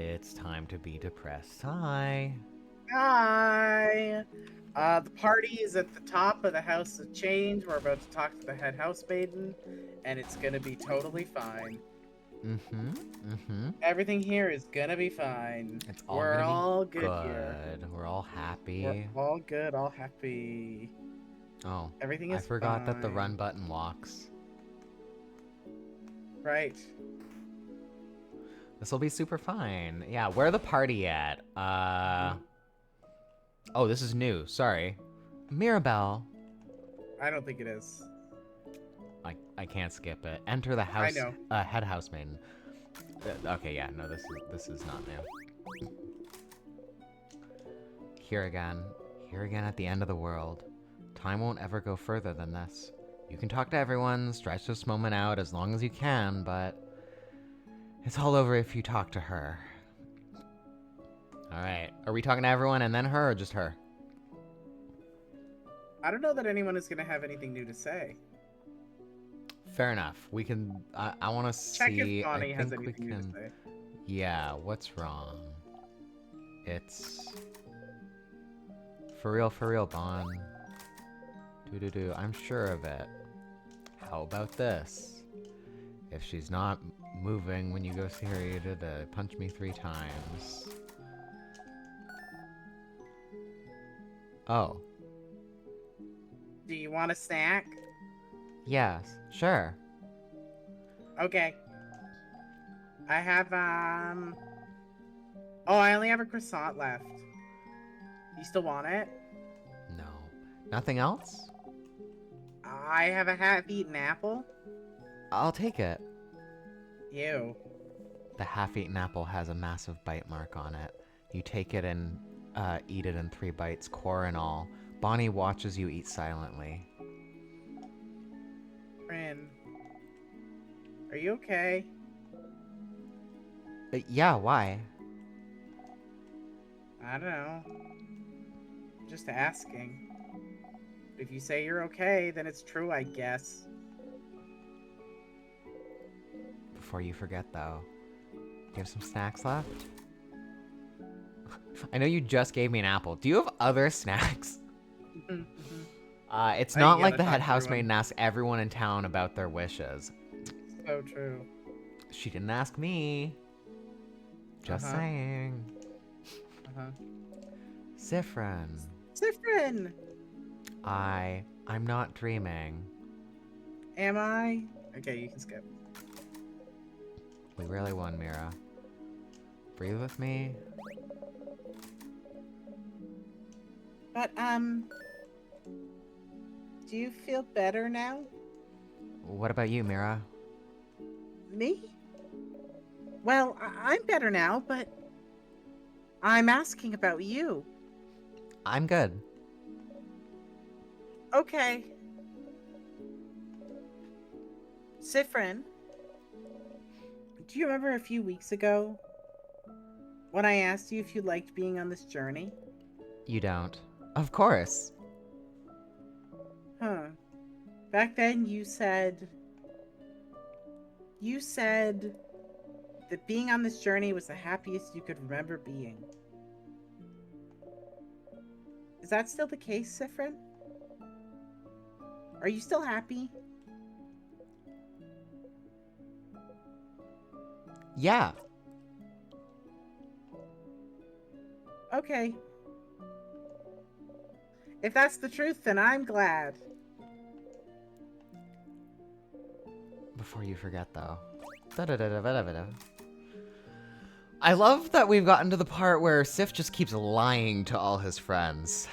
it's time to be depressed. Hi. Hi. The party is at the top of the House of Change. We're about to talk to the head housemaiden, and it's gonna be totally fine. Mm-hmm. Mm-hmm. Everything here is gonna be fine. It's all We're gonna be all good here. good. We're all We're happy. all good, all happy. Oh, Everything I is forgot that the run fine. button walks. Right. This will be super fine. Yeah, where the party at? Oh, this is new. Sorry. Mirabelle. I don't think it is. I can't skip it. Enter the I house know. head housemaiden. Okay, yeah, no, this is not new. Here again. Here again at the end of the world. Time won't ever go further than this. You can talk to everyone, stretch this moment out as long as you can, but it's all over if you talk to her. Alright. Are we talking to everyone and then her, or just her? I don't know that anyone is gonna have anything new to say. Fair enough. We can. I want to Check if see. I Bonnie has think we anything new to can. say. Yeah, what's wrong? It's. For real, Bon. Do. I'm sure of it. How about this? If she's not moving when you go see her, you did punch me 3 times. Oh. Do you want a snack? Yes, sure. Okay. I have, Oh, I only have a croissant left. You still want it? No. Nothing else? I have a half-eaten apple. I'll take it. Ew. The half-eaten apple has a massive bite mark on it. You take it and eat it in 3 bites, core and all. Bonnie watches you eat silently. Friend. Are you okay? Yeah, why? I don't know. Just asking. If you say you're okay, then it's true, I guess. Before you forget, though, do you have some snacks left? I know you just gave me an apple. Do you have other snacks? It's I ain't not like gonna the talk head to housemaid everyone. asks everyone in town about their wishes. So true. She didn't ask me. Just Uh-huh. saying. Uh-huh. Siffrin. Sifrin! I'm not dreaming. Am I? Okay, you can skip. We really won, Mira. Breathe with me. But, do you feel better now? What about you, Mira? Me? Well, I'm better now, but I'm asking about you. I'm good. Okay. Sifrin, do you remember a few weeks ago when I asked you if you liked being on this journey? You don't. Of course. Huh. Back then you said that being on this journey was the happiest you could remember being. Is that still the case, Sifrin? Are you still happy? Yeah. Okay. If that's the truth, then I'm glad. Before you forget, though. Da-da-da-da-da-da-da. I love that we've gotten to the part where Siff just keeps lying to all his friends.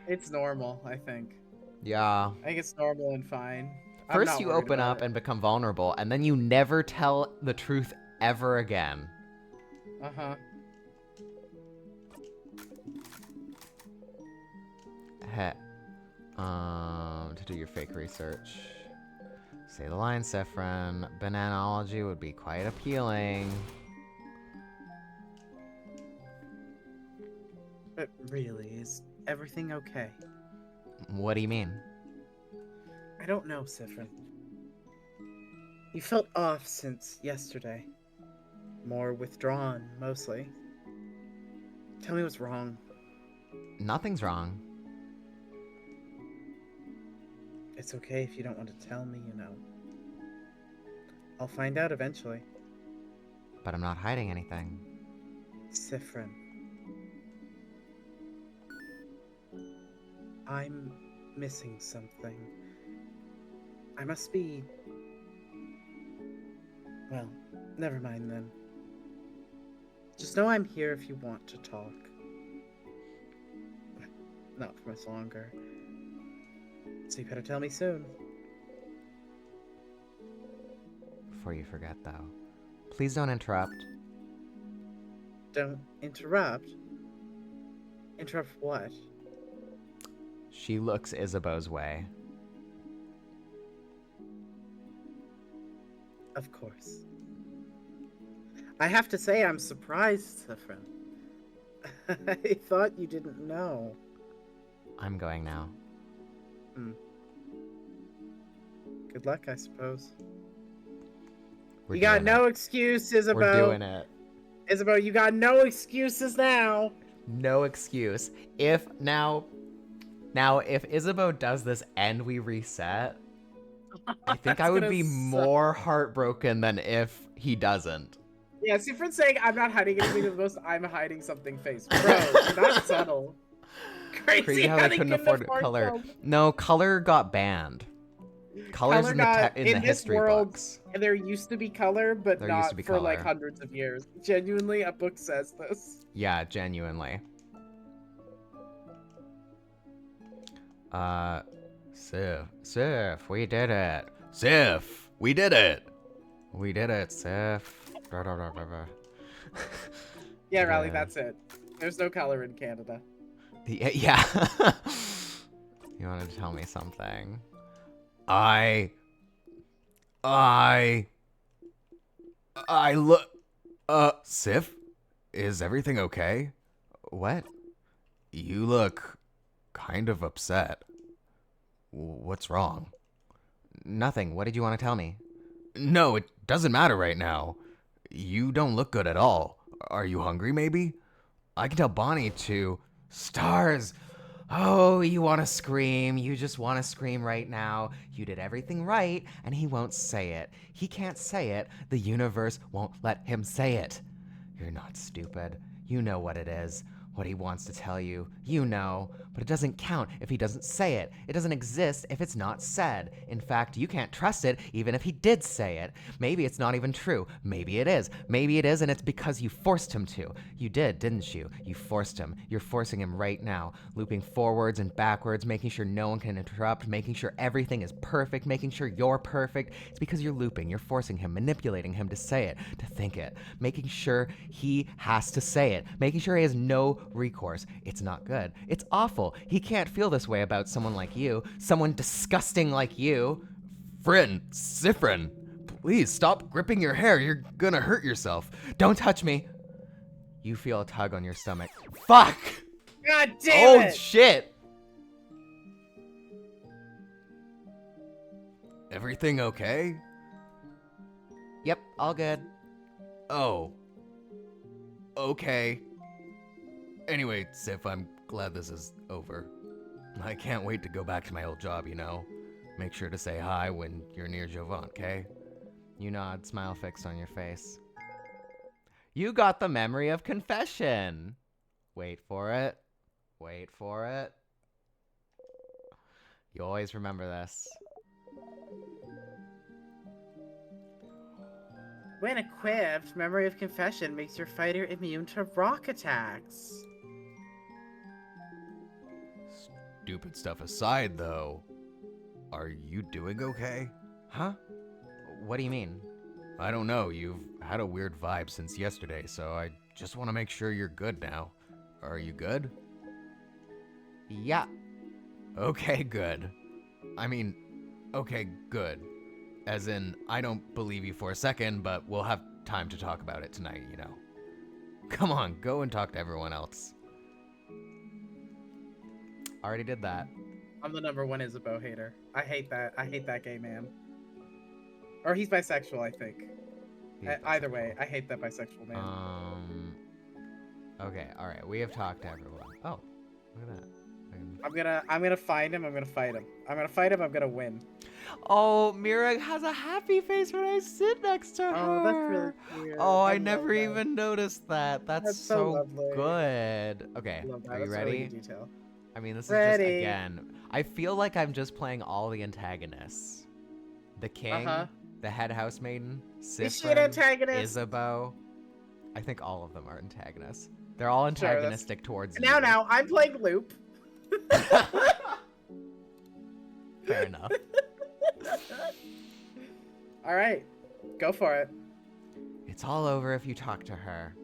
It's normal, I think. Yeah. I think it's normal and fine. I'm First not you worried open about up it. and become vulnerable, and then you never tell the truth ever again. Uh-huh. Heh. To do your fake research. Say the line, Siffrin. Bananology would be quite appealing. But really, is everything okay? What do you mean? I don't know, Sifrin. You felt off since yesterday. more withdrawn, mostly. Tell me what's wrong. Nothing's wrong. It's okay if you don't want to tell me, you know. I'll find out eventually. But I'm not hiding anything. Siffrin. I'm missing something. I must be... Well, never mind then. Just know I'm here if you want to talk. Not for much longer. So you better tell me soon. Before you forget, though, please don't interrupt. Don't interrupt? Interrupt what? She looks Isabeau's way. Of course. I have to say I'm surprised, Siffrin. I thought you didn't know. I'm going now. Good luck, I suppose. We're You got doing no it. excuse, Isabeau. We're doing it. Isabeau, you got no excuses now. No excuse. If Isabeau does this and we reset, I think I would be more heartbroken than if he doesn't. Yeah, Siffrin's saying I'm not hiding anything the most. I'm hiding something face. Bro, you're not subtle. Crazy how they couldn't afford color. Film. No, color got banned. Color's in the history books. And there used to be color, but There not used to be for color. like hundreds of years. Genuinely, a book says this. Yeah, genuinely. Siff, we did it. Siff, we did it. We did it, Siff. Yeah, Riley, that's it. There's no color in Canada. Yeah. You wanted to tell me something. I look. Siff, is everything okay? What? You look kind of upset. What's wrong? Nothing. What did you want to tell me? No, it doesn't matter right now. You don't look good at all. Are you hungry, maybe? I can tell Bonnie to... Stars! Oh, you want to scream. You just want to scream right now. You did everything right, and he won't say it. He can't say it. The universe won't let him say it. You're not stupid. You know what it is. What he wants to tell you. You know. But it doesn't count if he doesn't say it. It doesn't exist if it's not said. In fact, you can't trust it even if he did say it. Maybe it's not even true. Maybe it is. Maybe it is, and it's because you forced him to. You did, didn't you? You forced him. You're forcing him right now. Looping forwards and backwards, making sure no one can interrupt, making sure everything is perfect, making sure you're perfect. It's because you're looping. You're forcing him, manipulating him to say it, to think it. Making sure he has to say it. Making sure he has no recourse. It's not good. It's awful. He can't feel this way about someone like you. Someone disgusting like you. Siffrin, please stop gripping your hair. You're gonna hurt yourself. Don't touch me. You feel a tug on your stomach. Fuck! God damn it! Oh, shit! Everything okay? Yep, all good. Oh. Okay. Anyway, Siff, I'm glad this is over. I can't wait to go back to my old job, you know? Make sure to say hi when you're near Jovan, okay? You nod, smile fixed on your face. You got the memory of confession! Wait for it. Wait for it. You always remember this. When equipped, Memory of Confession makes your fighter immune to rock attacks. Stupid stuff aside, though, are you doing okay? Huh? What do you mean? I don't know. You've had a weird vibe since yesterday, so I just want to make sure you're good now. Are you good? Yeah. Okay, good. I mean, okay, good. As in, I don't believe you for a second, but we'll have time to talk about it tonight, you know. Come on, go and talk to everyone else. Already did that. I'm the #1 Isabeau hater. I hate that. I hate that gay man. Or he's bisexual, I think. He's Either bisexual. way, I hate that bisexual name. Okay, alright, we have talked to everyone. Oh, look at that. I'm gonna find him. I'm gonna fight him. I'm gonna fight him. I'm gonna win. Oh, Mira has a happy face when I sit next to her. Oh, that's really cute. Oh, I love never that. even noticed that. That's That's so so lovely. good. Okay, I love that. are you That's a really ready? good detail. I mean, this is just, Ready. again, I feel like I'm just playing all the antagonists. The king, the head housemaiden, Siffrin, antagonist. Isabeau. I think all of them are antagonists. They're all antagonistic towards you. Now, I'm playing Loop. Fair enough. All right, go for it. It's all over if you talk to her.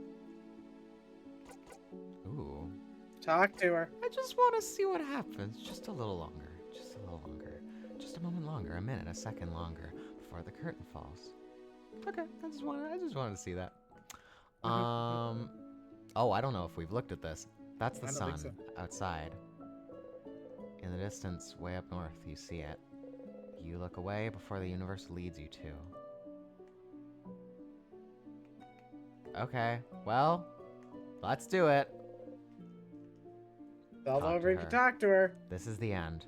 Ooh. Talk to her. I just want to see what happens. Just a little longer. Just a little longer. Just a moment longer. A minute. A second longer before the curtain falls. Okay. I just wanted to see that. Oh, I don't know if we've looked at this. That's the sun outside. In the distance, way up north, you see it. You look away before the universe leads you to. Okay. Well, let's do it. It's all over if you talk to her. This is the end.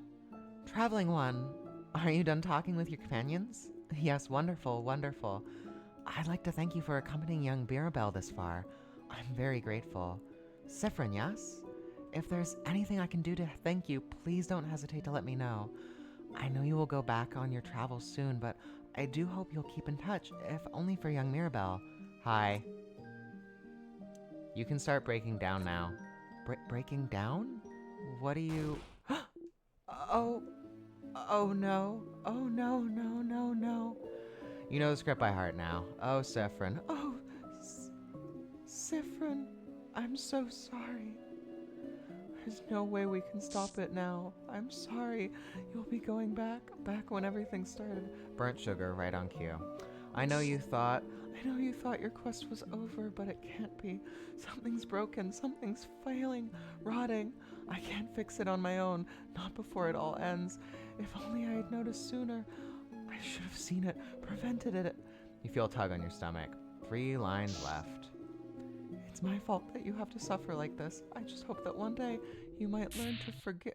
Traveling one, are you done talking with your companions? Yes, wonderful, wonderful. I'd like to thank you for accompanying young Mirabelle this far. I'm very grateful. Siffrin, yes? If there's anything I can do to thank you, please don't hesitate to let me know. I know you will go back on your travels soon, but I do hope you'll keep in touch, if only for young Mirabelle. Hi. You can start breaking down now. Breaking down? What do you... Oh no. Oh no, no, no, no. You know the script by heart now. Oh, Siffrin. Oh, Siffrin. I'm so sorry. There's no way we can stop it now. I'm sorry. You'll be going back when everything started. Burnt sugar right on cue. I know you thought your quest was over, but it can't be. Something's broken, something's failing, rotting. I can't fix it on my own, not before it all ends. If only I had noticed sooner. I should have seen it, prevented it. You feel a tug on your stomach. 3 lines left. It's my fault that you have to suffer like this. I just hope that one day you might learn to forgive.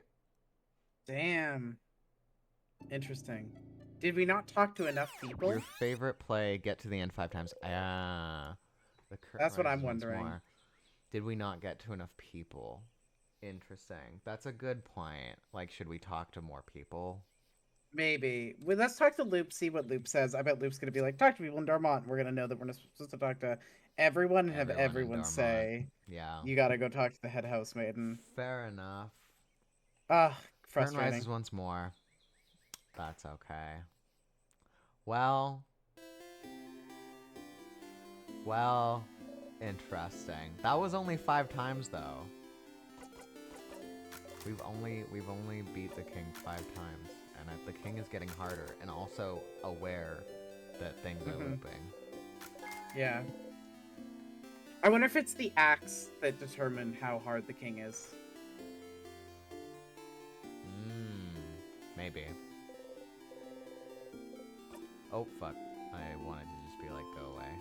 Damn. Interesting. Did we not talk to enough people? Your favorite play, get to the end 5 times. That's what I'm wondering. More. Did we not get to enough people? Interesting. That's a good point. Like, should we talk to more people? Maybe. Well, let's talk to Loop, see what Loop says. I bet Loop's going to be like, talk to people in Darmont. We're going to know that we're not supposed to talk to everyone and have everyone say, yeah, you got to go talk to the head housemaiden. Fair enough. Ah, frustrating. Turn rises once more. That's okay. Well, interesting. That was only 5 times though. We've only beat the king 5 times, and the king is getting harder, and also aware that things are looping. Yeah. I wonder if it's the acts that determine how hard the king is. Maybe. Oh, fuck. I wanted to just be like, go away.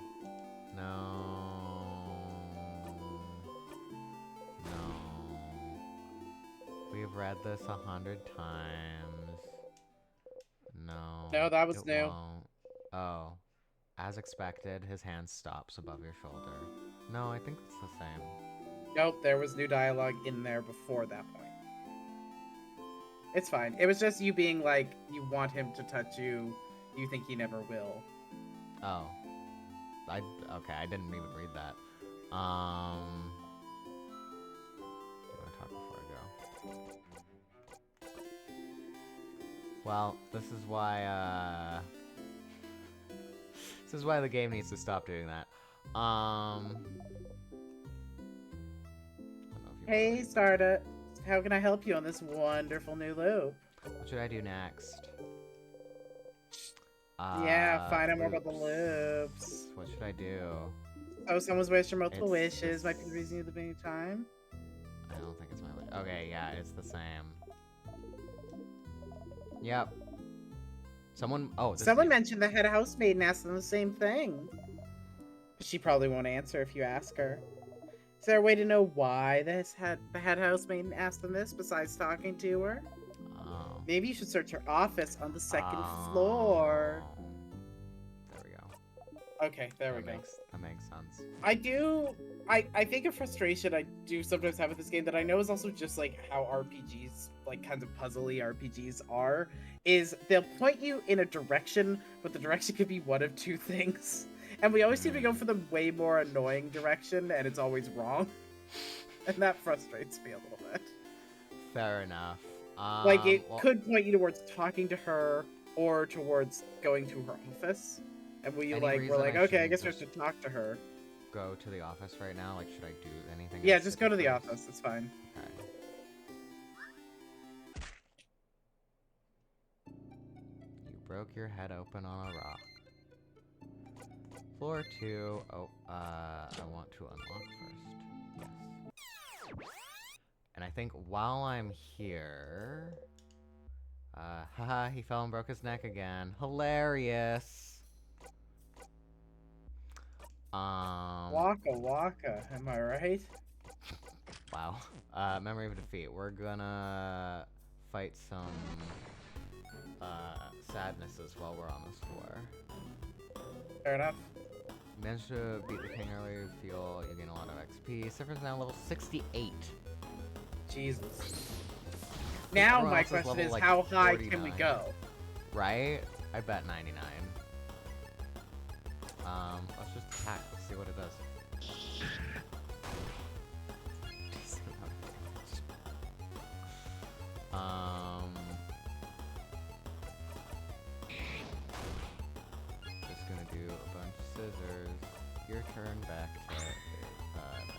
No. We've read this 100 times. No. No, that was new. Won't. Oh. As expected, his hand stops above your shoulder. No, I think it's the same. Nope, there was new dialogue in there before that point. It's fine. It was just you being like, you want him to touch you, you think he never will. Oh. Okay, I didn't even read that. I'm gonna talk before I go. Well, this is why the game needs to stop doing that. Hey, Stardust. How can I help you on this wonderful new loop? What should I do next? Yeah, find out more about the loops. What should I do? Oh, someone's wished for multiple wishes. Might be the reason you the beginning time. I don't think it's my wish. Okay, yeah, it's the same. Yep. Someone mentioned the head housemaid and asked them the same thing. She probably won't answer if you ask her. Is there a way to know why the head housemaid asked them this besides talking to her? Oh. Maybe you should search her office on the second floor. There we go. Okay, there we go. That makes sense. I think a frustration I do sometimes have with this game that I know is also just like how RPGs, like kinds of puzzly RPGs are, is they'll point you in a direction, but the direction could be one of two things. And we always seem to go for the way more annoying direction, and it's always wrong. And that frustrates me a little bit. Fair enough. Like, it could point you towards talking to her, or towards going to her office. And we're like, okay, I guess we have to talk to her. Go to the office right now? Like, should I do anything? Yeah, just go to the office. It's fine. Okay. You broke your head open on a rock. Floor 2. Oh, I want to unlock first. Yes. And I think while I'm here... haha, he fell and broke his neck again. Hilarious! Waka waka, am I right? Wow. Memory of defeat. We're gonna fight some sadnesses while we're on this floor. Fair enough. You managed to beat the king earlier, you feel you gain a lot of XP. Siff is now level 68. Jesus. Now Everyone my else question level, is, like, how high 49. can we go? Right? I bet 99. Let's just attack. Let's see what it does. Just gonna do a bunch of scissors. Your turn back to back to 7.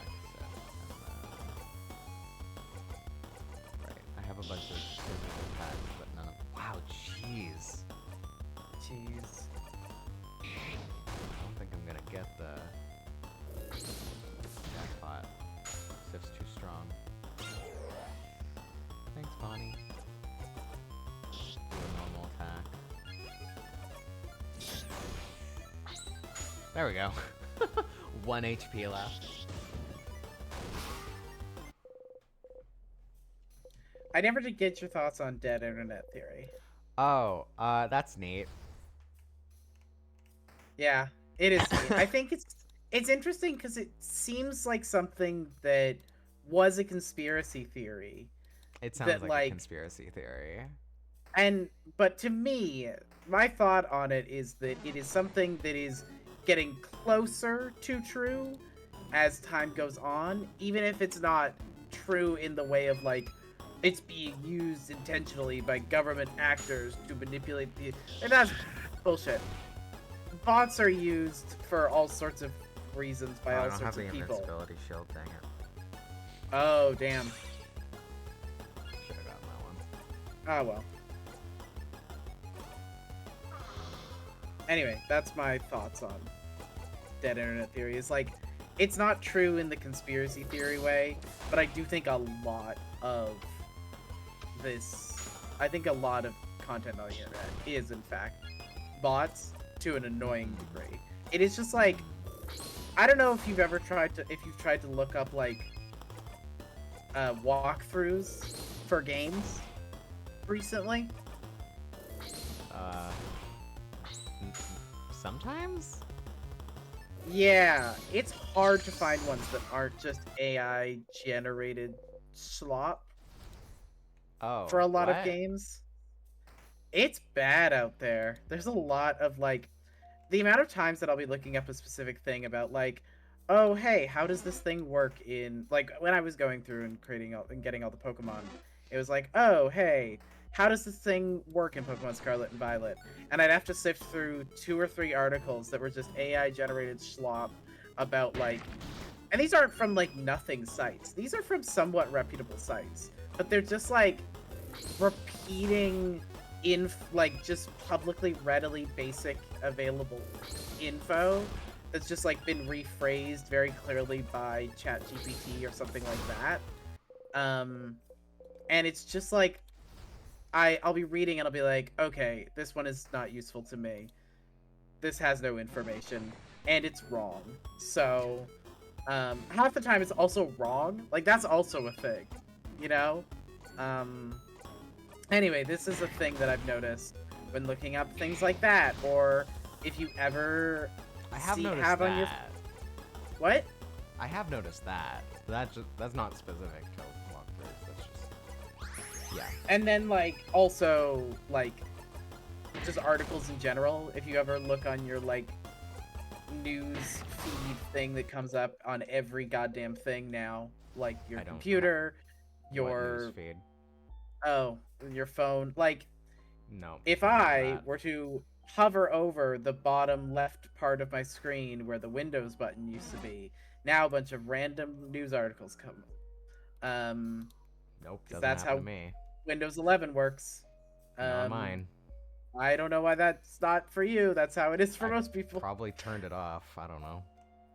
Right. I have a bunch of scissors attacks, but none of. Wow, jeez. Jeez. I don't think I'm gonna get the jackpot. Siff's too strong. Thanks, Bonnie. Do a normal attack. There we go. 1 HP left. I never did get your thoughts on dead internet theory. Oh, that's neat. Yeah, it is neat. I think it's interesting because it seems like something that was a conspiracy theory. It sounds like a conspiracy theory. But to me, my thought on it is that it is something that is getting closer to true as time goes on, even if it's not true in the way of like it's being used intentionally by government actors to manipulate and that's bullshit. Bots are used for all sorts of reasons by all sorts of people. I don't have the invincibility shield, dang it. Oh, damn. Should have gotten that one. Oh, well. Anyway, that's my thoughts on dead internet theory. It's like, it's not true in the conspiracy theory way, but I do think a lot of I think a lot of content on the internet is, in fact, bots to an annoying degree. It is just like, I don't know if you've ever tried to look up, like, walkthroughs for games recently. Sometimes? Yeah, it's hard to find ones that aren't just AI generated slop. Oh, for a lot of games. It's bad out there. There's a lot of like the amount of times that I'll be looking up a specific thing about like, oh hey, how does this thing work in like when I was going through and getting all the Pokemon, it was like, oh hey, how does this thing work in Pokemon Scarlet and Violet? And I'd have to sift through 2 or 3 articles that were just AI generated slop about like, and these aren't from like nothing sites. These are from somewhat reputable sites, but they're just like repeating like just publicly readily basic available info that's just like been rephrased very clearly by ChatGPT or something like that. And it's just like I'll be reading and I'll be like, okay, this one is not useful to me. This has no information. and it's wrong. So half the time it's also wrong. Like that's also a thing, you know. Um, anyway, this is a thing that I've noticed when looking up things like that, or if you ever I have noticed have that. on your what? I have noticed that. That's not specific to walkthroughs. That's just yeah. And then like also like just articles in general. If you ever look on your like news feed thing that comes up on every goddamn thing now, like your I don't computer, What your newsfeed? your phone. Like No. if I don't have I that. were to hover over the bottom left part of my screen where the Windows button used to be, now a bunch of random news articles come up. Nope, Because doesn't that's happen how to me. Windows 11 works. Not on Um, mine. I don't know why that's not for you. That's how it is for I most people. probably turned it off. I don't know.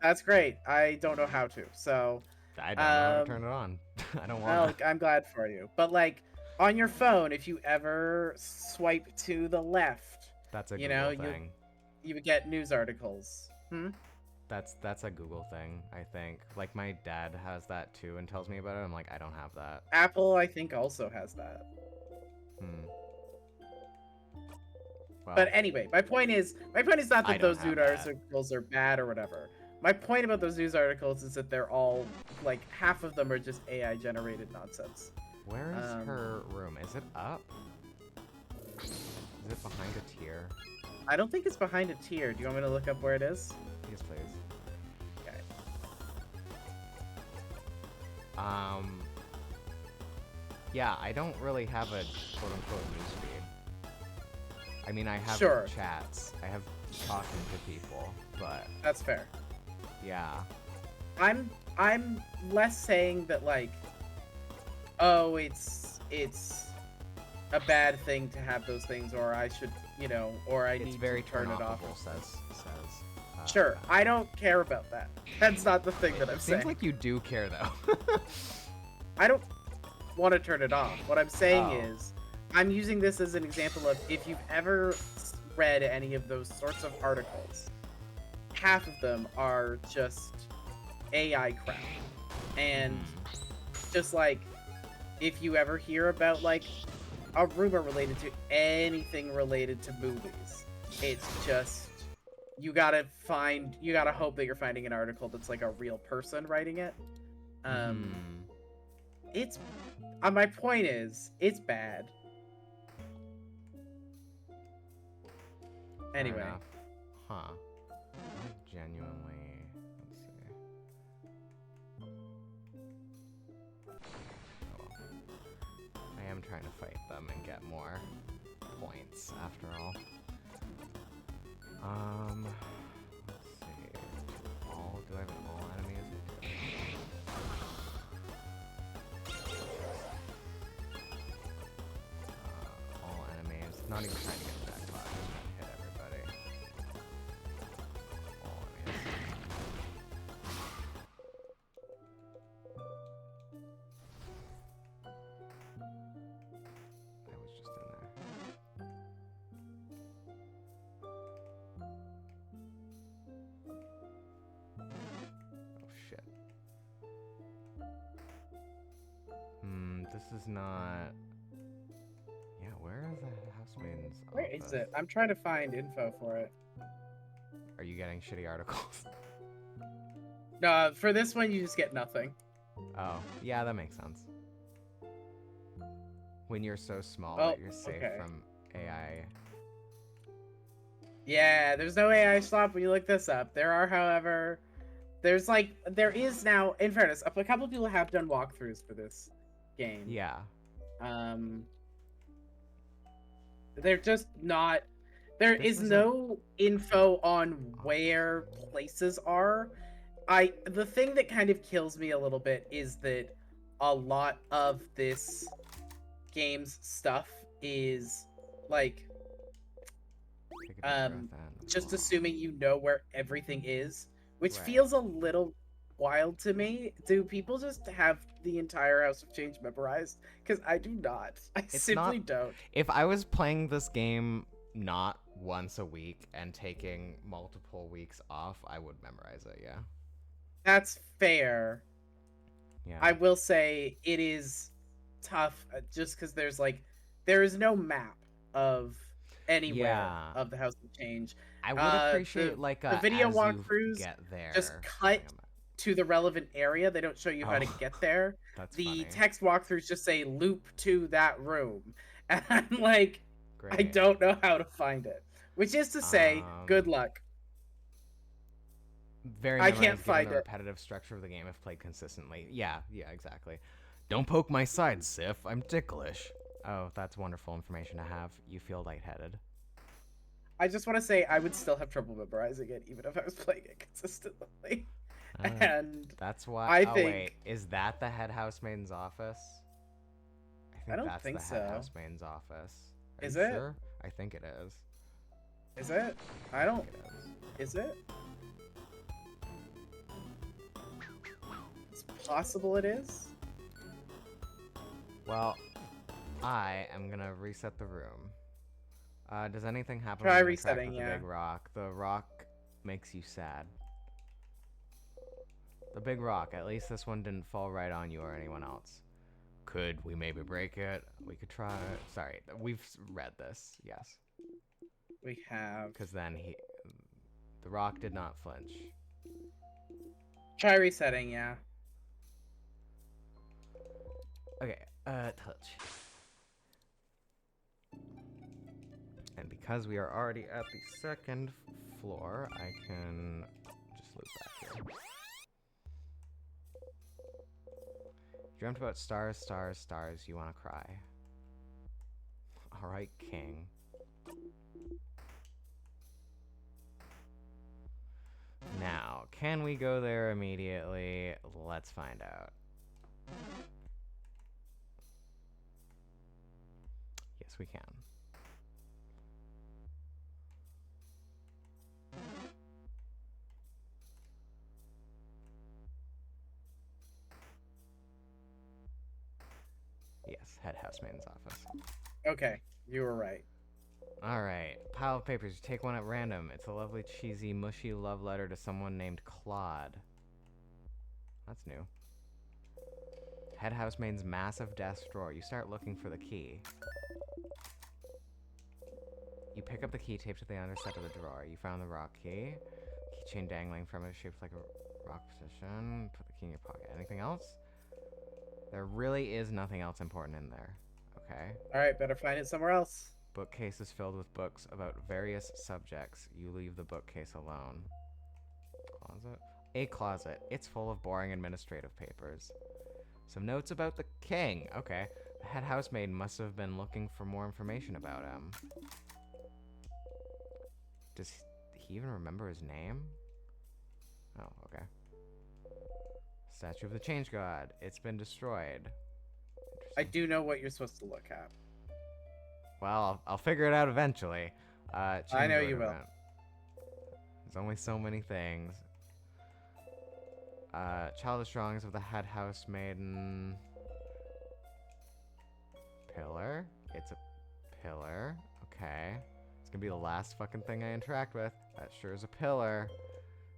That's great. I don't know how to. So, I don't know how to um, turn it on. I don't well, wanna. I'm glad for you. But like on your phone, if you ever swipe to the left, That's a you know, Google thing. you would get news articles. Hmm? That's a Google thing, I think. Like my dad has that too and tells me about it. I'm like, I don't have that. Apple, I think, also has that. Hmm. But Well, anyway, my point is not I that don't those have news that. articles are bad or whatever. My point about those news articles is that they're all like half of them are just AI generated nonsense. Where is Um, her room? Is it up? Is it behind a tier? I don't think it's behind a tier. Do you want me to look up where it is? Yes, please. Okay. Yeah, I don't really have a quote-unquote newsfeed. I mean, I have Sure. chats. I have talking to people, but That's fair. yeah. I'm less saying that like, oh, it's a bad thing to have those things, or I should, or I It's need very to turn it off. turn-offable, says. Sure, Ben. I don't care about that. That's not the thing that I'm Seems saying. like you do care, though. I don't want to turn it off. What I'm saying Oh. is, I'm using this as an example of if you've ever read any of those sorts of articles, half of them are just AI crap. And just like, if you ever hear about like a rumor related to anything related to movies, it's just you gotta hope that you're finding an article that's like a real person writing it. It's my point is it's bad. Fair Anyway, enough. Huh. I genuinely. Let's see. Oh, well. I am trying to fight them and get more points after all. Let's see. All. Do I have an all enemies? All enemies. Not even trying to get the jackpot. Just trying to hit everybody. All enemies. I was just in there. Oh shit. This is not. Yeah, where is the housemaid's where office? is it? I'm trying to find info for it. Are you getting shitty articles? No, for this one you just get nothing. Oh, yeah, that makes sense. When you're so small Oh, that you're safe okay. from AI. Yeah, there's no AI stop when you look this up. There are, however, there is now, in fairness, a couple of people have done walkthroughs for this game. Yeah. They're just not. There This is is no info on where places are. The thing that kind of kills me a little bit is that a lot of this game's stuff is like Take a deep breath in. just assuming you know where everything is, which Right. feels a little wild to me. Do people just have the entire House of Change memorized? Because I do not. I simply don't. If I was playing this game not once a week and taking multiple weeks off, I would memorize it, yeah. That's fair. Yeah. I will say it is tough just because there is no map of anywhere Yeah. of the House of Change. I would appreciate, The like, video as you walkthroughs get just there. cut to the relevant area. They don't show you how to Oh, get there. that's The funny. text walkthroughs just say loop to that room. And I'm like, I Great. don't know how to find it. Which is to say, good luck. Very I can't memorized given find the it. repetitive structure of the game if played consistently. Yeah, exactly. Don't poke my side, Siff. I'm ticklish. Oh, that's wonderful information to have. You feel lightheaded. I just want to say I would still have trouble memorizing it even if I was playing it consistently. And that's why. I oh think, wait, is that the head housemaiden's office? I don't that's think the so. head housemaiden's office. Are Is you it? Sure? I think it is. Is it? I don't. Is. Is it? It's possible it is. Well, I am gonna reset the room. Does anything happen Try when you resetting, interact with yeah. the big rock? The rock makes you sad. The big rock. At least this one didn't fall right on you or anyone else. Could we maybe break it? We could try. Sorry, we've read this. Yes. We have. Because then the rock did not flinch. Try resetting, yeah. Okay. Touch. And because we are already at the second floor, I can just loop back here. Dreamt about stars, stars, stars, you wanna cry. Alright, king. Now, can we go there immediately? Let's find out. Yes, we can. Yes, head housemaiden's office. Okay, you were right. Alright, pile of papers. You take one at random. It's a lovely, cheesy, mushy love letter to someone named Claude. That's new. Head housemaiden's massive desk drawer. You start looking for the key. You pick up the key taped to the underside of the drawer. You found the rock key. Keychain dangling from it, shaped like a rock position. Put the key in your pocket. Anything else? There really is nothing else important in there. Okay. Alright, better find it somewhere else. Bookcase is filled with books about various subjects. You leave the bookcase alone. Closet? A closet. It's full of boring administrative papers. Some notes about the king. Okay. The head housemaid must have been looking for more information about him. Does he even remember his name? Oh, okay. Statue of the Change God. It's been destroyed. I do know what you're supposed to look at. Well, I'll figure it out eventually. I know you will. There's only so many things. Childish drawings of the head housemaiden. Pillar. It's a pillar. Okay. It's gonna be the last fucking thing I interact with. That sure is a pillar.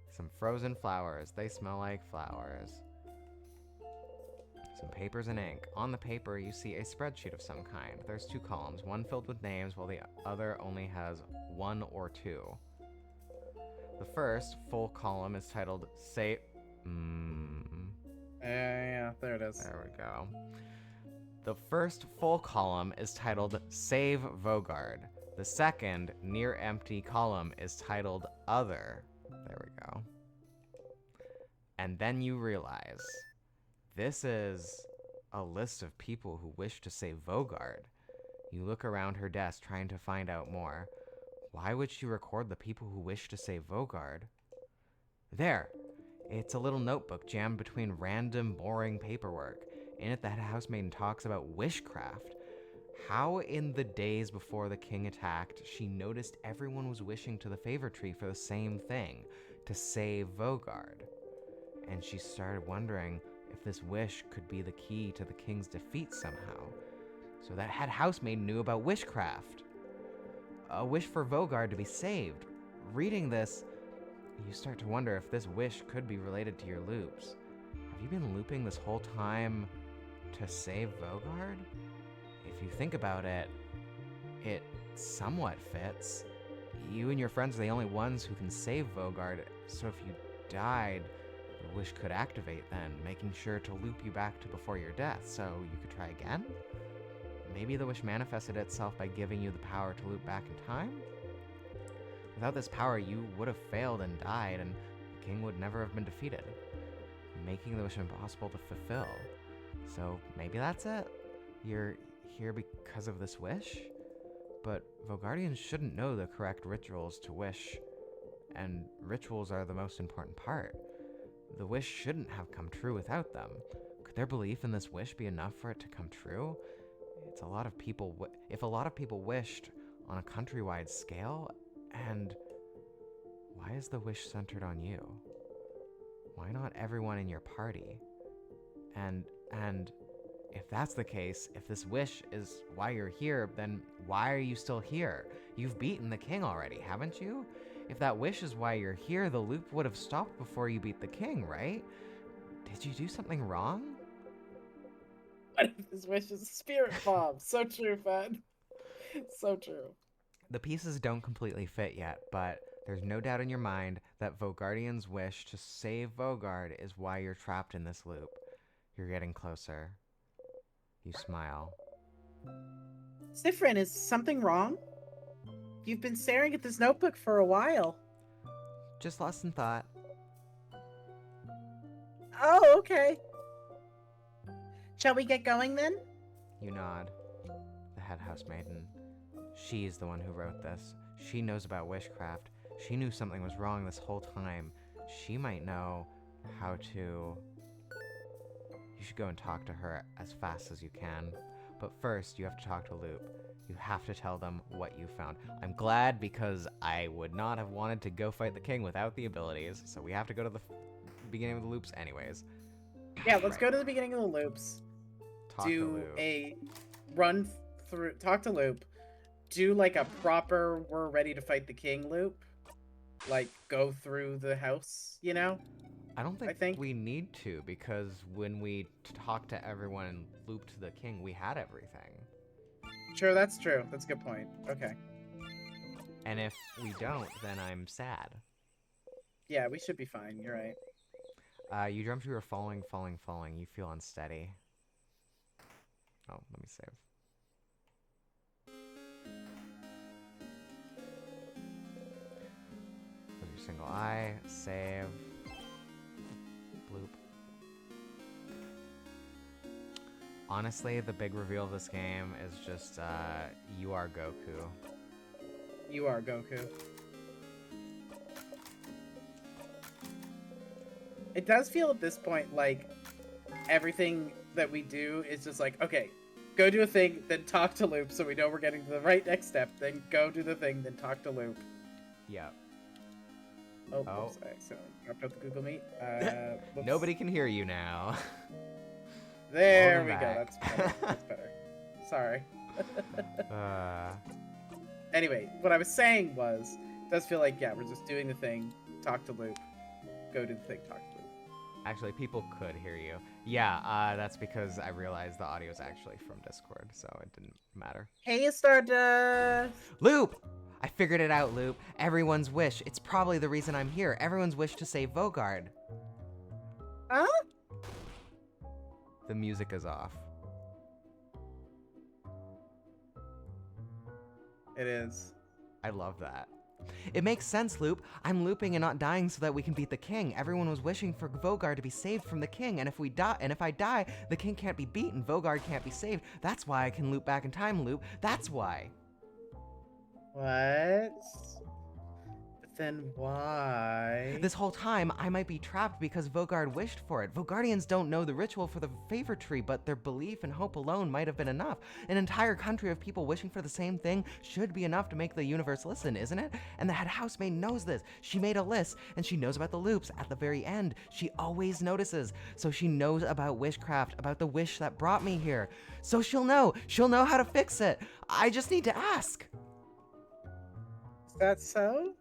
Some frozen flowers. They smell like flowers. Some papers and ink. On the paper, you see a spreadsheet of some kind. There's 2 columns, one filled with names, while the other only has 1 or 2. The first full column is titled Say. Yeah, there it is. There we go. The first full column is titled Save Vogard. The second, near empty column is titled Other. There we go. And then you realize this is a list of people who wish to save Vogard. You look around her desk trying to find out more. Why would she record the people who wish to save Vogard? There! It's a little notebook jammed between random, boring paperwork. In it, the housemaiden talks about wishcraft. How in the days before the king attacked, she noticed everyone was wishing to the favor tree for the same thing, to save Vogard. And she started wondering if this wish could be the key to the king's defeat somehow. So that head housemaid knew about wishcraft. a wish for Vogard to be saved. Reading this, you start to wonder if this wish could be related to your loops. Have you been looping this whole time to save Vogard? If you think about it, it somewhat fits. You and your friends are the only ones who can save Vogard, so if you died, the wish could activate then, making sure to loop you back to before your death, so you could try again? Maybe the wish manifested itself by giving you the power to loop back in time? Without this power, you would have failed and died, and the king would never have been defeated, making the wish impossible to fulfill. So maybe that's it. You're here because of this wish? But Vogardians shouldn't know the correct rituals to wish, and rituals are the most important part. The wish shouldn't have come true without them. Could their belief in this wish be enough for it to come true? It's a lot of people. If a lot of people wished on a countrywide scale, and why is the wish centered on you? Why not everyone in your party? And if that's the case, if this wish is why you're here, then why are you still here? You've beaten the king already, haven't you? If that wish is why you're here, the loop would have stopped before you beat the king, right? Did you do something wrong? What if this wish is a spirit bomb? So true, Fed. So true. The pieces don't completely fit yet, but there's no doubt in your mind that Vogardian's wish to save Vogard is why you're trapped in this loop. You're getting closer. You smile. Siffrin, is something wrong? You've been staring at this notebook for a while. Just lost in thought. Oh, okay. Shall we get going then? You nod. The head housemaiden. She's the one who wrote this. She knows about witchcraft. She knew something was wrong this whole time. She might know how to... You should go and talk to her as fast as you can. But first, you have to talk to Loop. You have to tell them what you found. I'm glad because I would not have wanted to go fight the king without the abilities, so we have to go to the beginning of the loops anyways. Yeah, let's go to the beginning of the loops. Talk to do Loop. a run through, talk to Loop. Do like a proper we're ready to fight the king loop. Like go through the house, you know? I don't I think we need to, because when we talked to everyone and looped the king, we had everything. Sure, that's true. That's a good point. Okay. And if we don't, then I'm sad. Yeah, we should be fine. You're right. You dreamt you were falling. You feel unsteady. Oh, let me save. Close your single eye. Save. Bloop. Honestly, the big reveal of this game is just, you are Goku. You are Goku. It does feel at this point like everything that we do is just like, okay, go do a thing, then talk to Loop so we know we're getting to the right next step, then go do the thing, then talk to Loop. Yep. Oh, oops, I accidentally dropped out the Google Meet. Nobody can hear you now. There Welcome we go. back. That's better. That's better. Sorry. uh, Anyway, what I was saying was, it does feel like, yeah, we're just doing the thing, talk to Loop, go do the thing, talk to Loop. actually, people could hear you. Yeah, that's because I realized the audio is actually from Discord, so it didn't matter. Hey, Stardust! Loop! I figured it out, Loop. Everyone's wish. It's probably the reason I'm here. Everyone's wish to save Vogard. Huh? The music is off. It is. I love that. It makes sense, Loop. I'm looping and not dying so that we can beat the king. Everyone was wishing for Vogard to be saved from the king, and if I die, the king can't be beaten. Vogard can't be saved. That's why I can loop back in time, Loop. That's why. What? But then why? This whole time, I might be trapped because Vogard wished for it. Vogardians don't know the ritual for the favor tree, but their belief and hope alone might have been enough. An entire country of people wishing for the same thing should be enough to make the universe listen, isn't it? And the head housemaid knows this. She made a list, and she knows about the loops at the very end. She always notices. So she knows about witchcraft, about the wish that brought me here. So she'll know. She'll know how to fix it. I just need to ask. Is that so?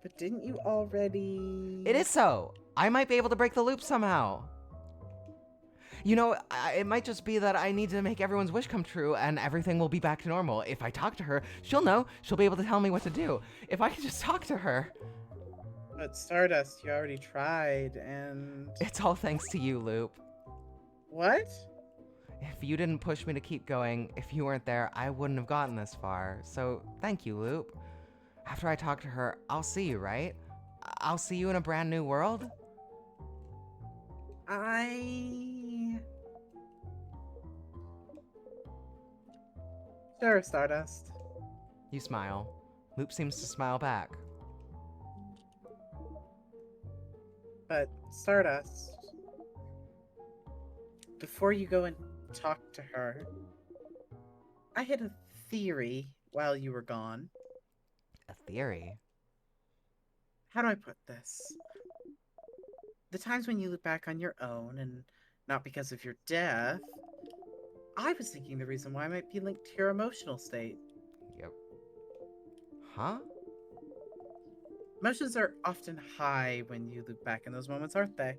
But didn't you already... It is so! I might be able to break the loop somehow! You know, it might just be that I need to make everyone's wish come true and everything will be back to normal. If I talk to her, she'll know. She'll be able to tell me what to do. If I can just talk to her. But Stardust, you already tried, and... It's all thanks to you, Loop. What? If you didn't push me to keep going, if you weren't there, I wouldn't have gotten this far. So, thank you, Loop. After I talk to her, I'll see you, right? I'll see you in a brand new world? Sure, Stardust. You smile. Loop seems to smile back. But, Stardust, before you go and talk to her, I had a theory while you were gone. A theory? How do I put this? The times when you look back on your own, and not because of your death, I was thinking the reason why might be linked to your emotional state. Yep. Huh? Emotions are often high when you loop back in those moments, aren't they?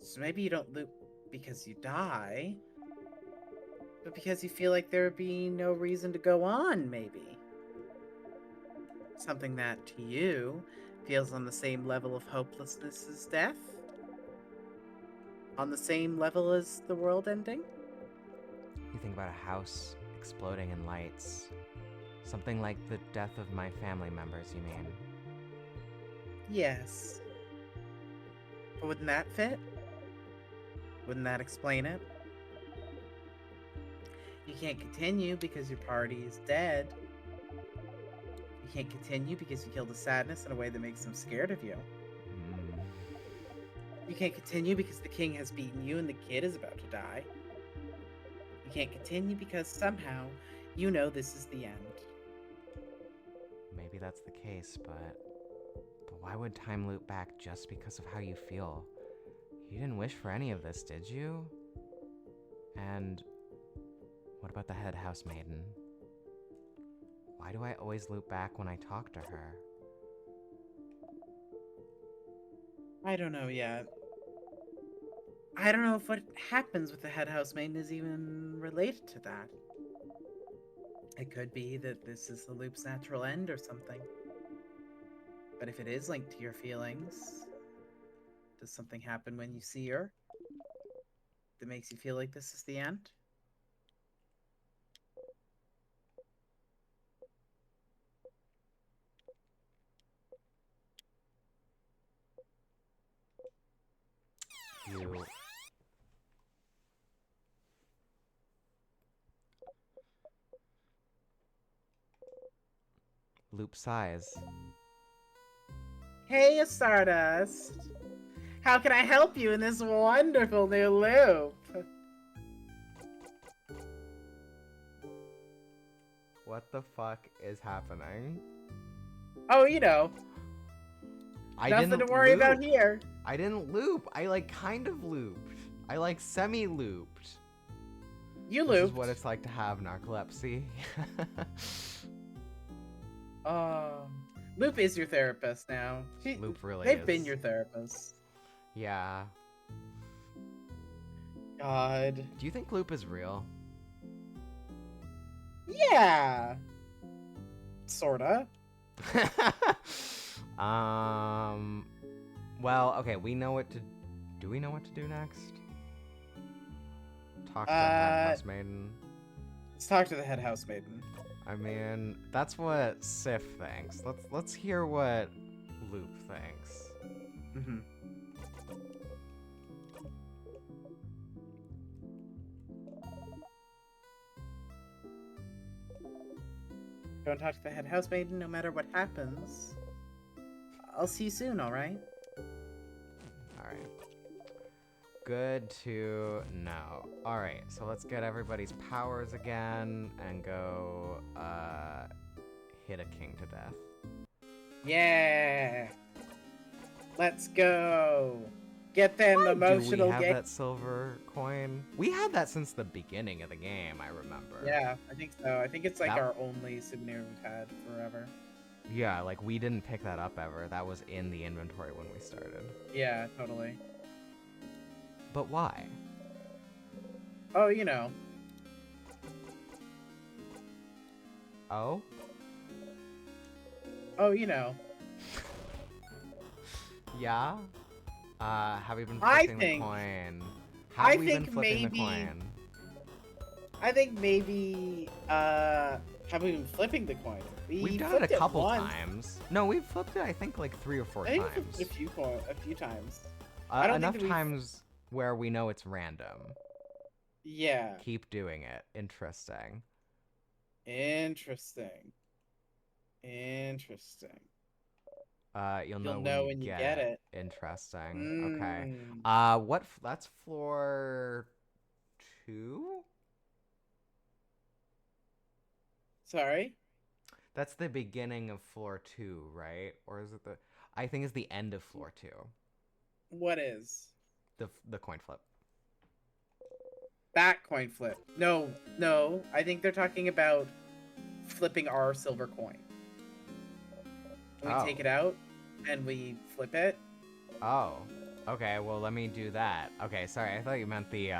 So maybe you don't loop because you die, but because you feel like there would be no reason to go on, maybe. Something that, to you, feels on the same level of hopelessness as death? On the same level as the world ending? You think about a house exploding in lights. Something like the death of my family members, you mean? Yes. But wouldn't that fit? Wouldn't that explain it? You can't continue because your party is dead. You can't continue because you killed the sadness in a way that makes them scared of you. You can't continue because the king has beaten you and the kid is about to die. You can't continue because somehow you know this is the end. Maybe that's the case, but why would time loop back just because of how you feel? You didn't wish for any of this, did you? And what about the head housemaiden? Why do I always loop back when I talk to her? I don't know yet. I don't know if what happens with the head housemaiden is even related to that. It could be that this is the loop's natural end or something. But if it is linked to your feelings, does something happen when you see her that makes you feel like this is the end? You... Loop sighs. Hey, Stardust! How can I help you in this wonderful new loop? What the fuck is happening? Oh, you know. I Nothing didn't to worry loop. about here. I didn't loop. I like kind of looped. I like semi-looped. You This looped. is what it's like to have narcolepsy. Loop is your therapist now. Loop really They've is. been your therapist. Yeah. God. Do you think Loop is real? Yeah. Sorta. Well, okay, we know what to... Do we know what to do next? Talk to the head housemaiden. Let's talk to the head housemaiden. I mean, that's what Siff thinks. Let's hear what Loop thinks. Mm-hmm. Don't talk to the head housemaiden no matter what happens. I'll see you soon, alright? Alright. Good to know. Alright, so let's get everybody's powers again and go, hit a king to death. Yeah! Let's go! Get them Why do we emotional have game. that silver coin? We had that since the beginning of the game, I remember. Yeah, I think so. I think it's like That- our only souvenir we've had forever. Yeah, like we didn't pick that up ever. That was in the inventory when we started. Yeah, totally. But why? Oh, you know. Oh? Oh, you know. Yeah? Have we been I flipping think- the coin? I Have we been think flipping the maybe- coin? I think maybe, have we been flipping the coin? We've done flipped it a couple once. times. No, we've flipped it, I think, like 3 or 4 I think we times. flipped it a few times. I don't think Enough that we've- times where we know it's random. Yeah. Keep doing it. Interesting. Interesting. Interesting. You'll know when you get it. Interesting. Okay. Mm. That's floor 2? Sorry? That's the beginning of floor 2, right? Or is it I think it's the end of floor 2. What is? The coin flip. That coin flip. No. I think they're talking about flipping our silver coin. We take it out and we flip it. Oh. Okay, well let me do that. Okay, sorry, I thought you meant the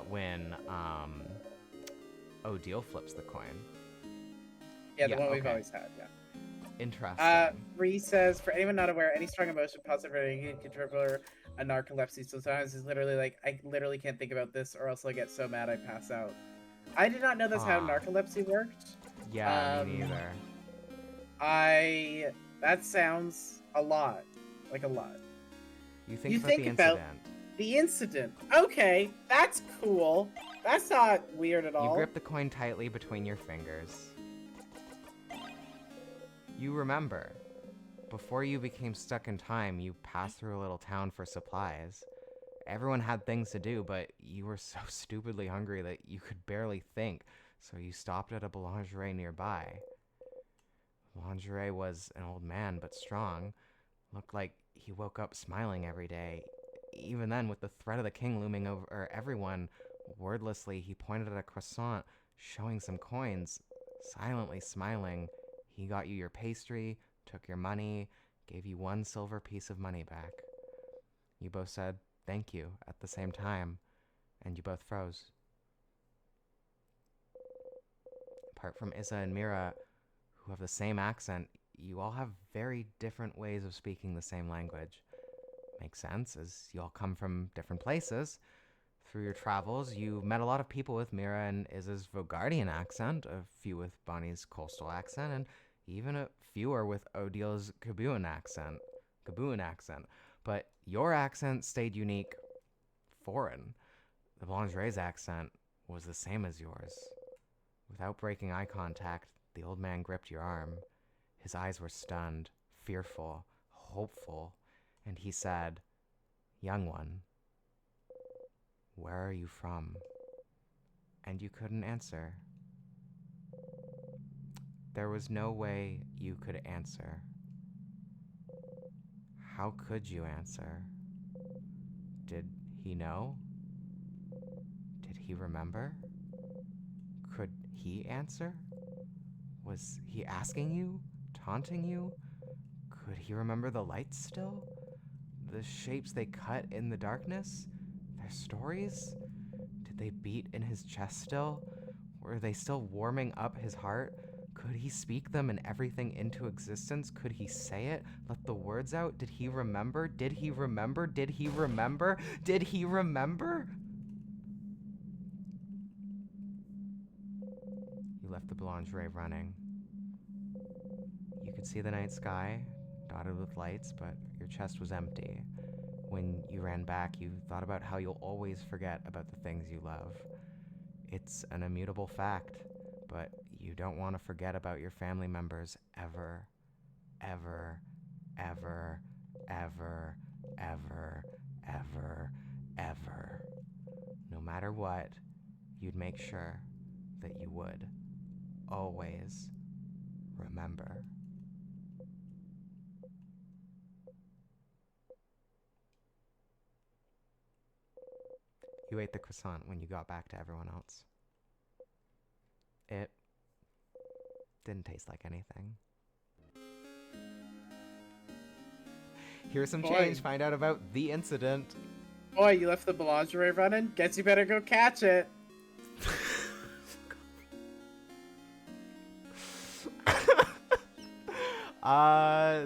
when Odile flips the coin. Yeah, the Yeah, one we've okay. always had, yeah. Interesting. Bree says, for anyone not aware, any strong emotion, positive or negative, can trigger a narcolepsy. So sometimes it's literally like, I literally can't think about this or else I'll get so mad I pass out. I did not know that's how Huh. narcolepsy worked. Yeah, me neither. That sounds a lot. Like a lot. You think You about think the about- incident. The incident. Okay, that's cool. That's not weird at all. You grip the coin tightly between your fingers. You remember, before you became stuck in time, you passed through a little town for supplies. Everyone had things to do, but you were so stupidly hungry that you could barely think, so you stopped at a boulangerie nearby. Boulangerie was an old man, but strong. Looked like he woke up smiling every day. Even then, with the threat of the king looming over everyone, wordlessly he pointed at a croissant, showing some coins. Silently smiling, he got you your pastry, took your money, gave you 1 silver piece of money back. You both said thank you at the same time, and you both froze. Apart from Isa and Mira, who have the same accent, you all have very different ways of speaking the same language. Makes sense, as you all come from different places. Through your travels, you met a lot of people with Mira and Isa's Vogardian accent, a few with Bonnie's coastal accent, and even a fewer with Odile's Gabuan accent. But your accent stayed unique, foreign. The Boulangerie's accent was the same as yours. Without breaking eye contact, the old man gripped your arm. His eyes were stunned, fearful, hopeful, and he said, "Young one, where are you from?" And you couldn't answer. There was no way you could answer. How could you answer? Did he know? Did he remember? Could he answer? Was he asking you? Taunting you? Could he remember the lights still? The shapes they cut in the darkness? Their stories? Did they beat in his chest still? Were they still warming up his heart? Could he speak them and everything into existence? Could he say it? Let the words out? Did he remember? Did he remember? Did he remember? Did he remember? You left the boulangerie running. You could see the night sky, dotted with lights, but your chest was empty. When you ran back, you thought about how you'll always forget about the things you love. It's an immutable fact, but you don't want to forget about your family members ever, ever, ever, ever, ever, ever, ever. No matter what, you'd make sure that you would always remember. You ate the croissant when you got back to everyone else. It didn't taste like anything. Here's some change. Find out about the incident. Boy, you left the boulangerie running? Guess you better go catch it.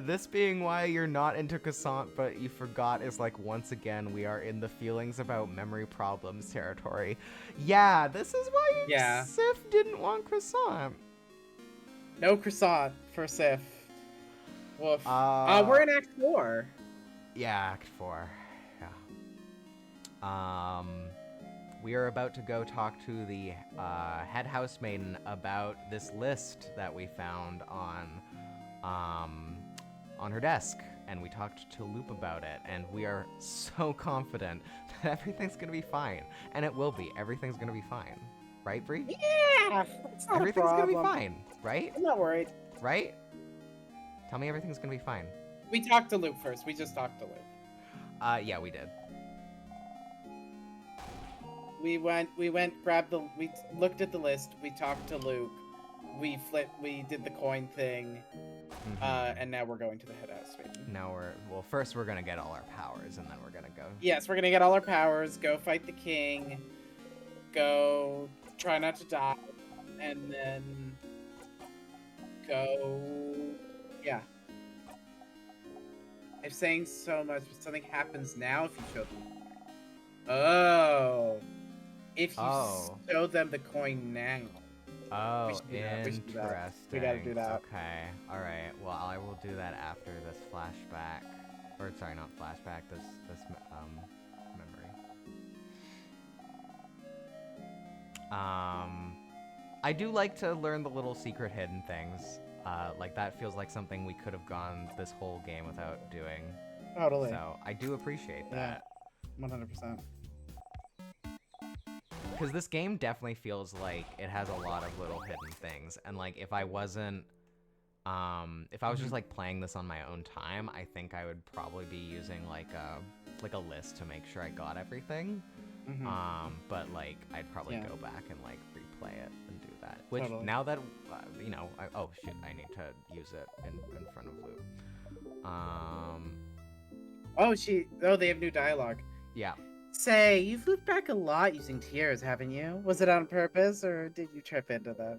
This being why you're not into croissant, but you forgot is like, once again, we are in the feelings about memory problems territory. Yeah, this is why Siff didn't want croissant. No croissant for Siff. Woof. We're in Act 4. Yeah, Act 4. Yeah. We are about to go talk to the head housemaiden about this list that we found on her desk, and we talked to Loop about it, and we are so confident that everything's gonna be fine, and it will be. Everything's gonna be fine, right, Bree? Yeah, it's not everything's gonna be fine, right? I'm not worried. Right? Tell me everything's gonna be fine. We talked to Loop first. We just talked to Loop. Yeah, we did. We looked at the list. We talked to Luke. We did the coin thing. And now we're going to the head house. Now first we're gonna get all our powers, and then we're gonna go. Yes, we're gonna get all our powers, go fight the king, go try not to die, and then go, yeah. I'm saying so much, but something happens now if you show them. Oh. If you show them the coin now. Oh, interesting. We gotta do that. Okay, alright. Well, I will do that after this flashback. Or, sorry, not flashback, this memory. I do like to learn the little secret hidden things. Like, that feels like something we could have gone this whole game without doing. Totally. So, I do appreciate that. 100%. Because this game definitely feels like it has a lot of little hidden things, and like if I wasn't, if I was just like playing this on my own time, I think I would probably be using like a list to make sure I got everything. But like I'd probably go back and like replay it and do that. Which now that you know, oh shoot, I need to use it in front of Luke. Oh, they have new dialogue. Yeah. Say, you've looped back a lot using tears, haven't you? Was it on purpose, or did you trip into them?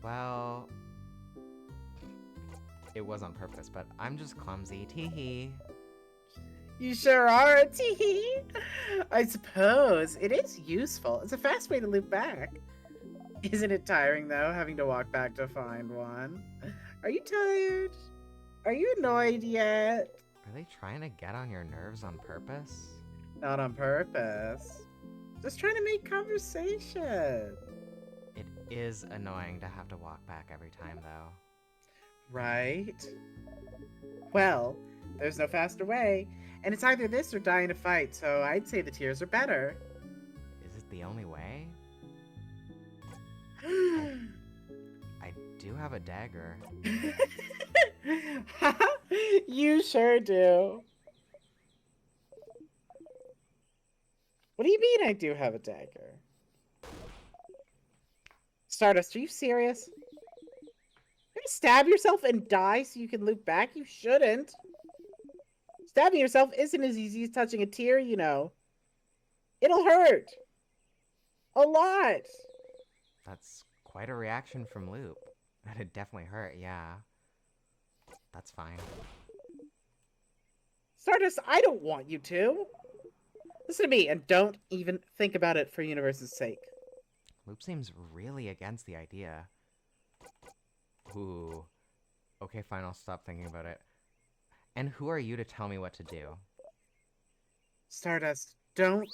Well, it was on purpose, but I'm just clumsy. Teehee. You sure are, teehee. I suppose it is useful. It's a fast way to loop back. Isn't it tiring, though, having to walk back to find one? Are you tired? Are you annoyed yet? Are they trying to get on your nerves on purpose? Not on purpose. Just trying to make conversation. It is annoying to have to walk back every time, though. Right? Well, there's no faster way. And it's either this or die in a fight, so I'd say the tears are better. Is it the only way? I do have a dagger. You sure do. What do you mean I do have a dagger? Stardust, are you serious? You're gonna stab yourself and die so you can loop back? You shouldn't. Stabbing yourself isn't as easy as touching a tear, you know. It'll hurt. A lot. That's quite a reaction from Loop. That'd definitely hurt, yeah. That's fine. Stardust, I don't want you to. Listen to me, and don't even think about it for Universe's sake. Loop seems really against the idea. Ooh. Okay, fine, I'll stop thinking about it. And who are you to tell me what to do? Stardust, don't...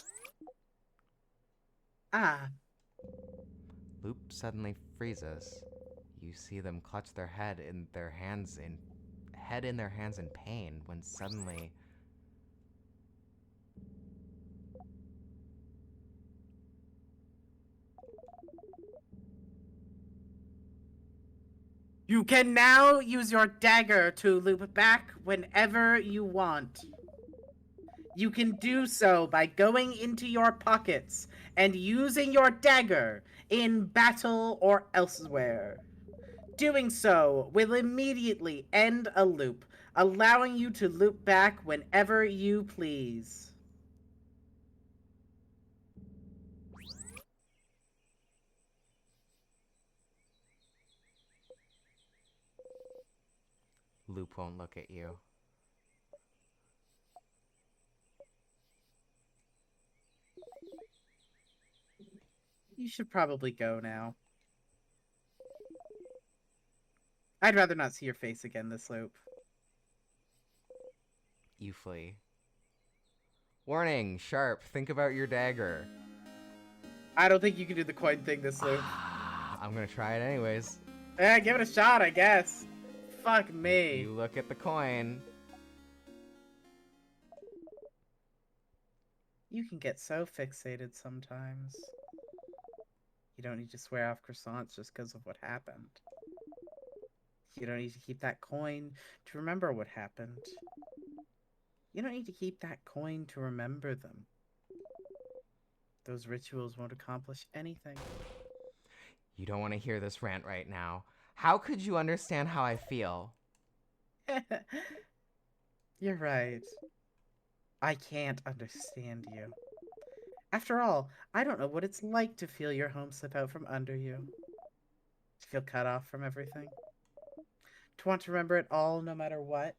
Ah. Loop suddenly freezes. You see them clutch their head in their hands in pain when suddenly... You can now use your dagger to loop back whenever you want. You can do so by going into your pockets and using your dagger in battle or elsewhere. Doing so will immediately end a loop, allowing you to loop back whenever you please. Loop won't look at you. You should probably go now. I'd rather not see your face again this loop. You flee. Warning, Sharp, think about your dagger. I don't think you can do the coin thing this loop. I'm gonna try it anyways. Eh, give it a shot, I guess. Fuck me. You look at the coin. You can get so fixated sometimes. You don't need to swear off croissants just because of what happened. You don't need to keep that coin to remember what happened. You don't need to keep that coin to remember them. Those rituals won't accomplish anything. You don't want to hear this rant right now. How could you understand how I feel? You're right. I can't understand you. After all, I don't know what it's like to feel your home slip out from under you. To feel cut off from everything. To want to remember it all no matter what.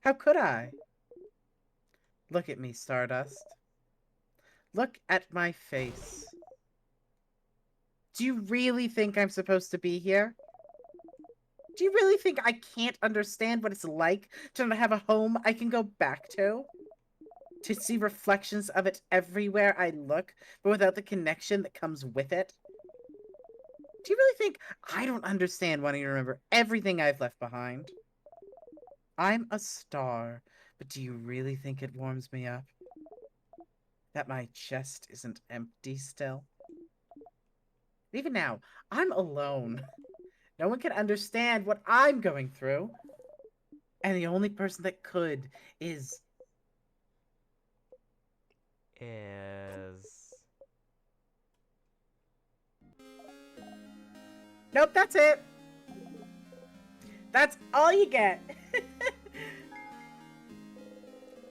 How could I? Look at me, Stardust. Look at my face. Do you really think I'm supposed to be here? Do you really think I can't understand what it's like to not have a home I can go back to? To see reflections of it everywhere I look, but without the connection that comes with it? Do you really think I don't understand wanting to remember everything I've left behind? I'm a star, but do you really think it warms me up? That my chest isn't empty still? Even now, I'm alone. No one can understand what I'm going through. And the only person that could is... Nope, that's it. That's all you get.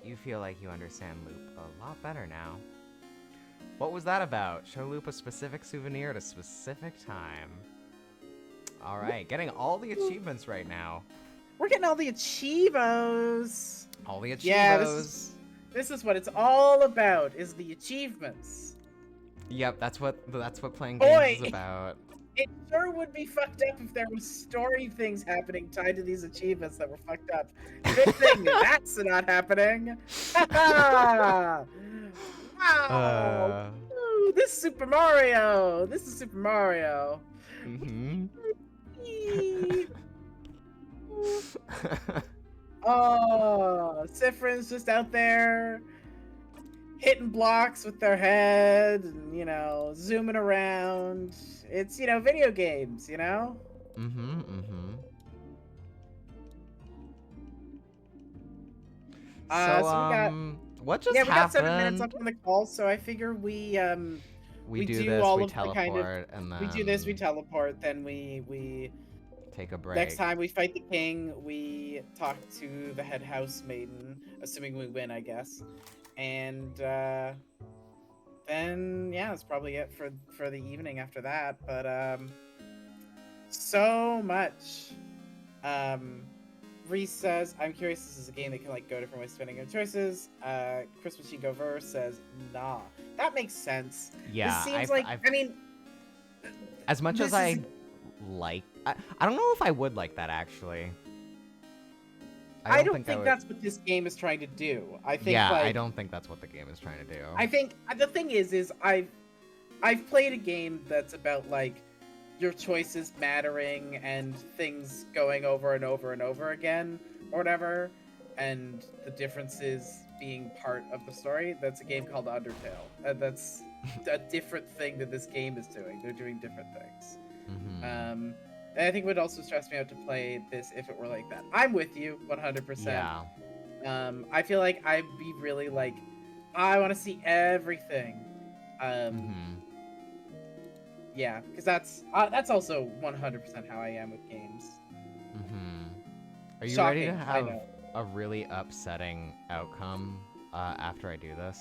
You feel like you understand Loop a lot better now. What was that about? Show Loop a specific souvenir at a specific time. Alright, getting all the achievements right now. We're getting all the achievos. All the achievos. Yeah, this is what it's all about, is the achievements. Yep, that's what playing games is about. It sure would be fucked up if there was story things happening tied to these achievements that were fucked up. Good thing that's not happening. Wow. Ooh, this is Super Mario. This is Super Mario. Mm-hmm. Oh, Siffrin's just out there hitting blocks with their head and, you know, zooming around. It's, you know, video games, you know? Mm-hmm, mm-hmm. So we got... what just happened? We got 7 minutes left on the call, so I figure we do this, all we of teleport, the kind of... and then... We do this, we teleport, then we take a break. Next time we fight the king, we talk to the head house maiden, assuming we win, I guess. And then yeah, that's probably it for the evening after that. But so much. Reese says, I'm curious, this is a game that can like go different ways depending on choices. Chris Machine Go Verse says, nah. That makes sense. Yeah. This seems I mean, as much as I like, I don't know if I would like that actually. I don't think that's what this game is trying to do. I think I don't think that's what the game is trying to do. I think the thing is I've played a game that's about like your choices mattering and things going over and over and over again or whatever, and the differences being part of the story. That's a game called Undertale. That's a different thing that this game is doing. They're doing different things. Mm-hmm. And I think it would also stress me out to play this if it were like that. I'm with you 100%. Yeah. I feel like I'd be really like, I want to see everything. Mm-hmm. Yeah, because that's also 100% how I am with games. Mm-hmm. Are you ready to Shocking, I have know. a really upsetting outcome after I do this?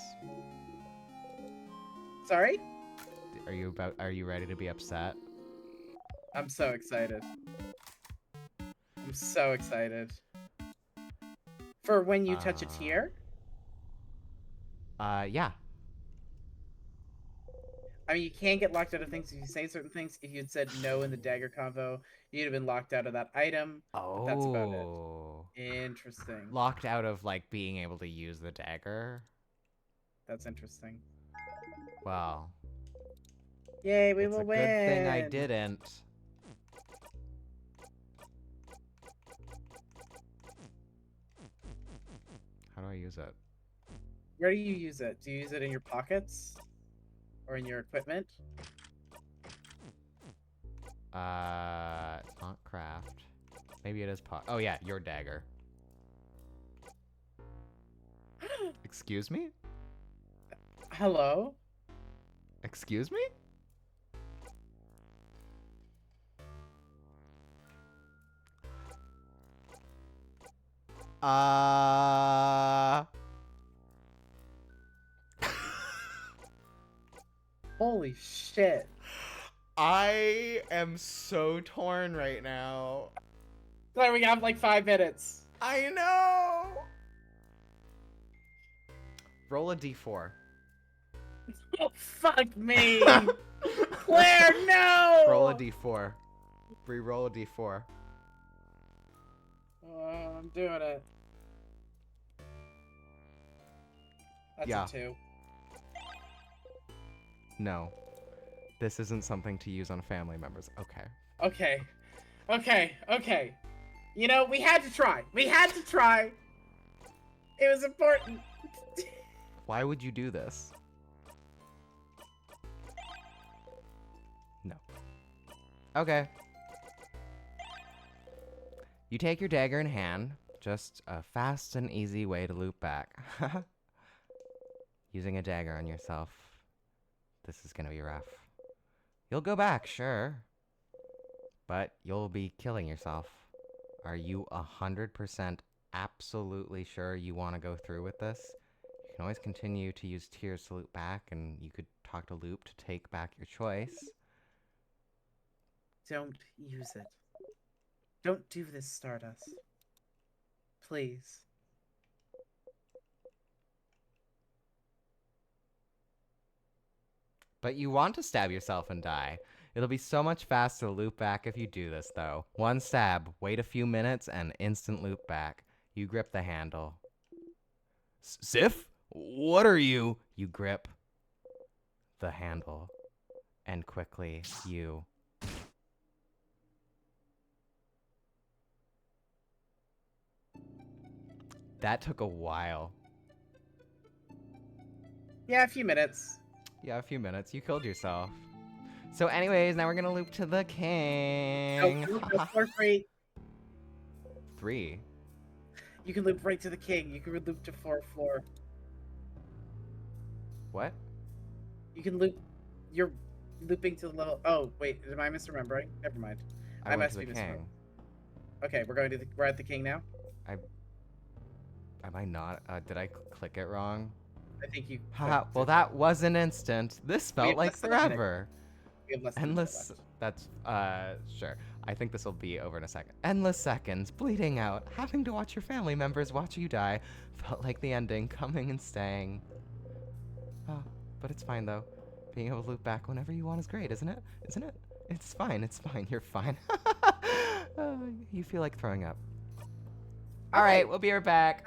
Sorry? Are you ready to be upset? I'm so excited. I'm so excited. For when you touch a tier? Yeah. I mean, you can get locked out of things if you say certain things. If you'd said no in the dagger convo, you'd have been locked out of that item. But that's about it. Oh. Interesting. Locked out of, like, being able to use the dagger? That's interesting. Well, Yay, we it's a will good thing I win! didn't. How do I use it? Where do you use it? Do you use it in your pockets? Or in your equipment? It's not craft. Maybe it is pot. Oh yeah, your dagger. Excuse me? Hello? Excuse me? Uh... Holy shit. I am so torn right now. Sorry, we have like 5 minutes. I know! Roll a d4. Oh, fuck me! Claire, no! Roll a d4. Re-roll a d4. I'm doing it. That's Yeah. a 2. No. This isn't something to use on family members. Okay. Okay. Okay. Okay. You know, we had to try. We had to try. It was important. Why would you do this? No. Okay. You take your dagger in hand. Just a fast and easy way to loop back. Using a dagger on yourself. This is gonna be rough. You'll go back, sure. But you'll be killing yourself. Are you 100% absolutely sure you want to go through with this? You can always continue to use tears to loop back, and you could talk to Loop to take back your choice. Don't use it. Don't do this, Stardust. Please. But you want to stab yourself and die. It'll be so much faster to loop back if you do this, though. One stab, wait a few minutes, and instant loop back. You grip the handle. Siff? What are you? You grip the handle. And quickly, you... That took a while. Yeah, a few minutes. Yeah, a few minutes. You killed yourself. So anyways, now we're gonna loop to the king. Oh, loop for free. 3. You can loop right to the king. You can loop to 4th floor. What? You can loop. You're looping to the level. Oh wait, am I misremembering? Never mind. I went must to the be king. Okay, we're at the king now. Am I not? Did I click it wrong? I think you. Haha, well that was an instant. This felt have like less than a minute. forever. We have less than a minute Endless, left. that's, sure. I think this will be over in a second. Endless seconds, bleeding out, having to watch your family members watch you die. Felt like the ending, coming and staying. Oh, but it's fine though. Being able to loop back whenever you want is great, isn't it? Isn't it? It's fine, you're fine. You feel like throwing up. Alright, we'll be right back.